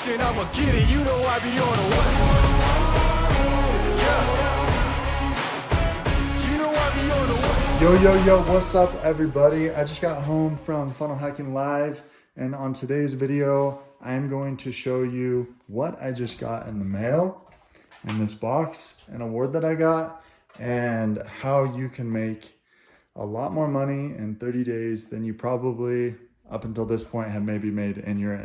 and I'ma get it. You know I be on the way. Yeah. You know I be on the way. Yo, what's up everybody? I just got home from Funnel Hacking Live, and on today's video, I am going to show you what I just got in the mail in this box, an award that I got, and how you can make a lot more money in 30 days than you probably up until this point have maybe made in your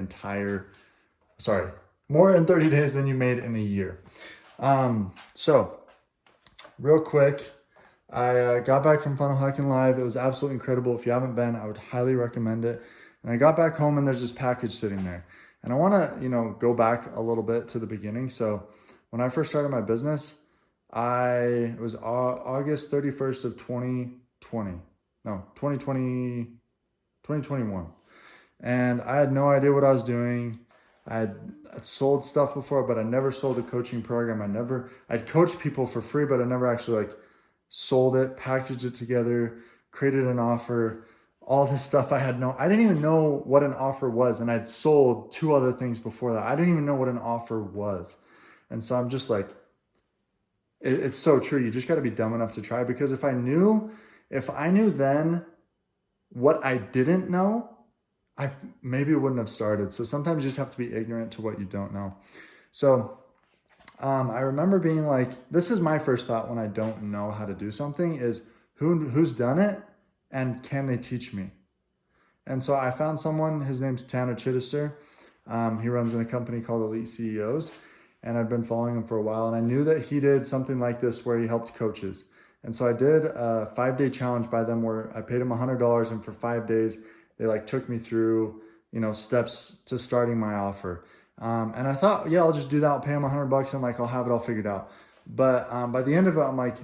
more in 30 days than you made in a year. So real quick, I got back from Funnel Hacking Live. It was absolutely incredible. If you haven't been, I would highly recommend it. And I got back home and there's this package sitting there. And I want to, go back a little bit to the beginning. So when I first started my business, it was August 31st of 2021. And I had no idea what I was doing. I'd sold stuff before, but I never sold a coaching program. I'd coached people for free, but I never actually sold it, packaged it together, created an offer, all this stuff. I didn't even know what an offer was. And I'd sold 2 other things before that. I didn't even know what an offer was. And so I'm just like, it's so true. You just got to be dumb enough to try, because if I knew then what I didn't know, I maybe wouldn't have started. So sometimes you just have to be ignorant to what you don't know. So I remember being like, this is my first thought when I don't know how to do something is who's done it and can they teach me? And so I found someone, his name's Tanner Chittister. He runs in a company called Elite CEOs, and I've been following him for a while. And I knew that he did something like this where he helped coaches. And so I did a 5-day challenge by them where I paid him $100, and for 5 days, they took me through, steps to starting my offer. And I thought, yeah, I'll just do that. I'll pay him $100 and I'll have it all figured out. But by the end of it, I'm like,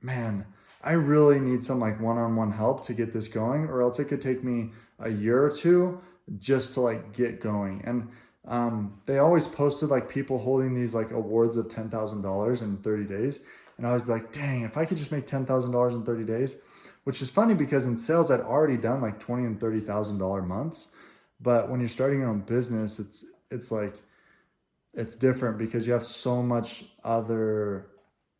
man, I really need some one-on-one help to get this going, or else it could take me a year or 2 just to get going. And they always posted people holding these awards of $10,000 in 30 days. And I was like, dang, if I could just make $10,000 in 30 days, which is funny because in sales, I'd already done $20,000 and $30,000 months. But when you're starting your own business, it's different because you have so much other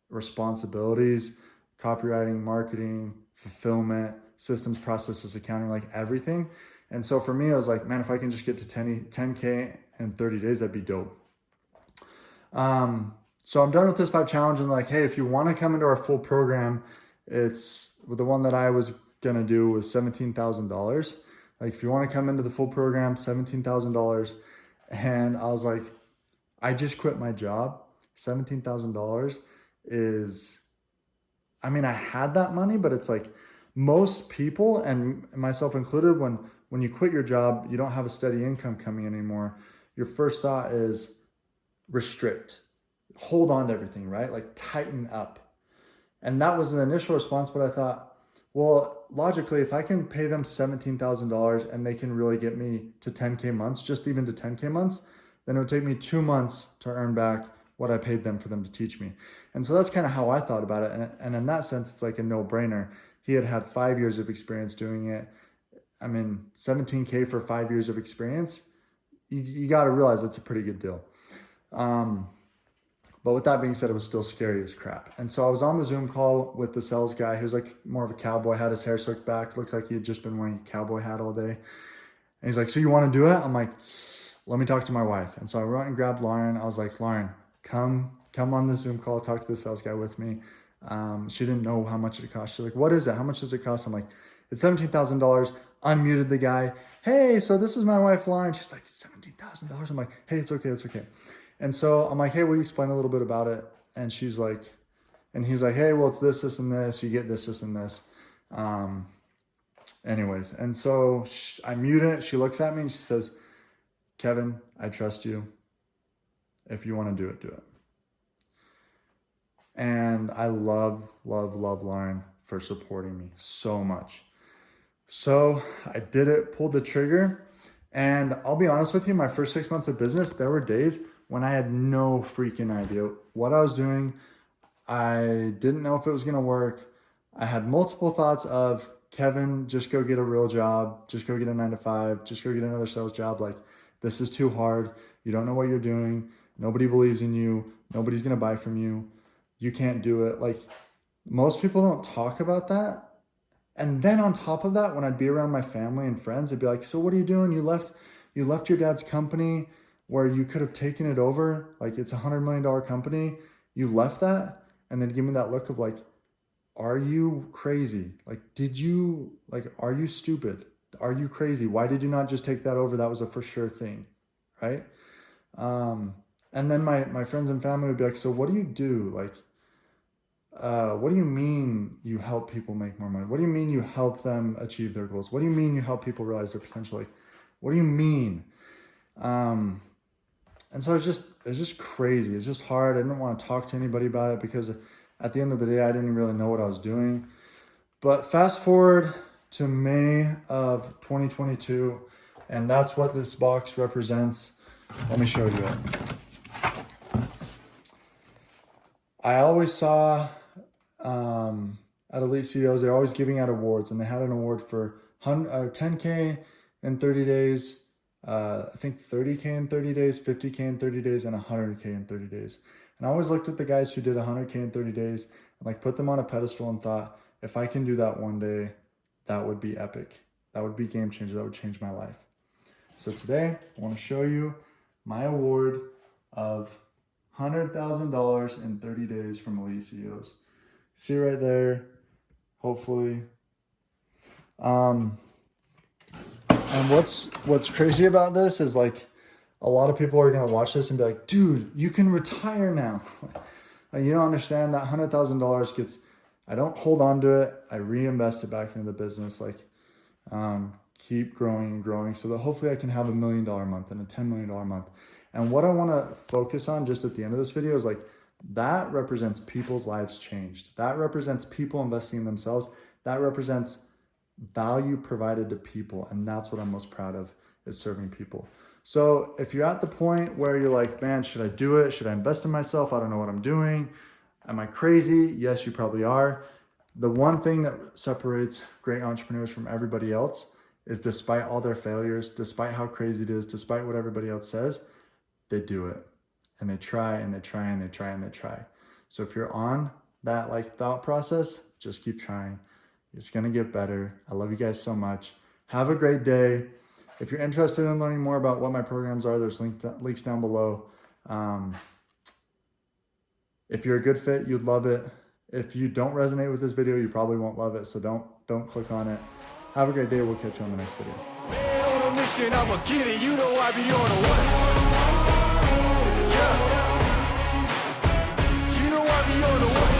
responsibilities: copywriting, marketing, fulfillment, systems, processes, accounting, everything. And so for me, I was like, man, if I can just get to 10K in 30 days, that'd be dope. So I'm done with this 5 challenge, and hey, if you want to come into our full program, it's the one that I was going to do was $17,000. If you want to come into the full program, $17,000. And I was like, I just quit my job. $17,000 is, I had that money, but it's most people, and myself included, when you quit your job, you don't have a steady income coming in anymore. Your first thought is restrict, hold on to everything, right? Tighten up. And that was an initial response, but I thought, well, logically, if I can pay them $17,000 and they can really get me to 10K months, just even to 10K months, then it would take me 2 months to earn back what I paid them for them to teach me. And so that's kind of how I thought about it. And in that sense, it's a no-brainer. He had 5 years of experience doing it. 17K for 5 years of experience, you got to realize it's a pretty good deal. But with that being said, it was still scary as crap. And so I was on the Zoom call with the sales guy, who was more of a cowboy, had his hair slicked back, looked like he had just been wearing a cowboy hat all day. And he's like, so you want to do it? I'm like, let me talk to my wife. And so I went and grabbed Lauren. I was like, Lauren, come on the Zoom call, talk to the sales guy with me. She didn't know how much it cost. She's like, what is it? How much does it cost? I'm like, it's $17,000. Unmuted the guy. Hey, so this is my wife, Lauren. She's like, $17,000. I'm like, hey, it's okay. And so I'm like, hey, will you explain a little bit about it? And she's like, and he's like, hey, well, it's this, and this. You get this, and this. Anyways, and so I mute it. She looks at me and she says, Kevin, I trust you. If you want to do it, do it. And I love Lauren for supporting me so much. So I did it, pulled the trigger. And I'll be honest with you, my first 6 months of business, there were days when I had no freaking idea what I was doing. I didn't know if it was going to work. I had multiple thoughts of, Kevin, just go get a real job. Just go get a 9-to-5. Just go get another sales job. this is too hard. You don't know what you're doing. Nobody believes in you. Nobody's going to buy from you. You can't do it. Like, most people don't talk about that. And then on top of that, when I'd be around my family and friends, they'd be like, so what are you doing? You left your dad's company where you could have taken it over. Like, it's $100 million company. You left that. And then give me that look of like, are you crazy? Like, are you stupid? Are you crazy? Why did you not just take that over? That was a for sure thing, right? And then my friends and family would be like, so what do you do? Like, what do you mean you help people make more money? What do you mean you help them achieve their goals? What do you mean you help people realize their potential? Like, what do you mean? And so it's just crazy. It's just hard. I didn't want to talk to anybody about it because at the end of the day, I didn't really know what I was doing. But fast forward to May of 2022, and that's what this box represents. Let me show you it. I always saw at Elite CEOs, they're always giving out awards, and they had an award for 10K in 30 days, I think 30K in 30 days, 50K in 30 days, and 100K in 30 days. And I always looked at the guys who did 100K in 30 days and like put them on a pedestal and thought, if I can do that one day, that would be epic. That would be game changer. That would change my life. So today I want to show you my award of $100,000 in 30 days from Elite CEOs. See right there, hopefully. And what's crazy about this is like, a lot of people are going to watch this and be like, dude, you can retire now. Like, you don't understand that $100,000 gets, I don't hold on to it. I reinvest it back into the business. Like, keep growing and growing so that hopefully I can have $1 million a month and a $10 million a month. And what I want to focus on just at the end of this video is like, that represents people's lives changed. That represents people investing in themselves. That represents value provided to people. And that's what I'm most proud of, is serving people. So if you're at the point where you're like, man, should I do it? Should I invest in myself? I don't know what I'm doing. Am I crazy? Yes, you probably are. The one thing that separates great entrepreneurs from everybody else is despite all their failures, despite how crazy it is, despite what everybody else says, they do it. And they try and they try and they try and they try. So if you're on that like thought process, just keep trying. It's going to get better. I love you guys so much. Have a great day. If you're interested in learning more about what my programs are, there's links down below. If you're a good fit, you'd love it. If you don't resonate with this video, you probably won't love it. So don't click on it. Have a great day. We'll catch you on the next video. Man on a mission, I'ma get it. You know I be on a what? Yeah. You know I be on a what?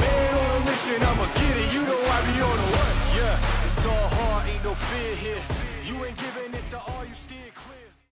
Man on a mission, I'ma get it. You know I be on a what? Yeah. It's all hard, ain't no fear here. You ain't giving this to all you still.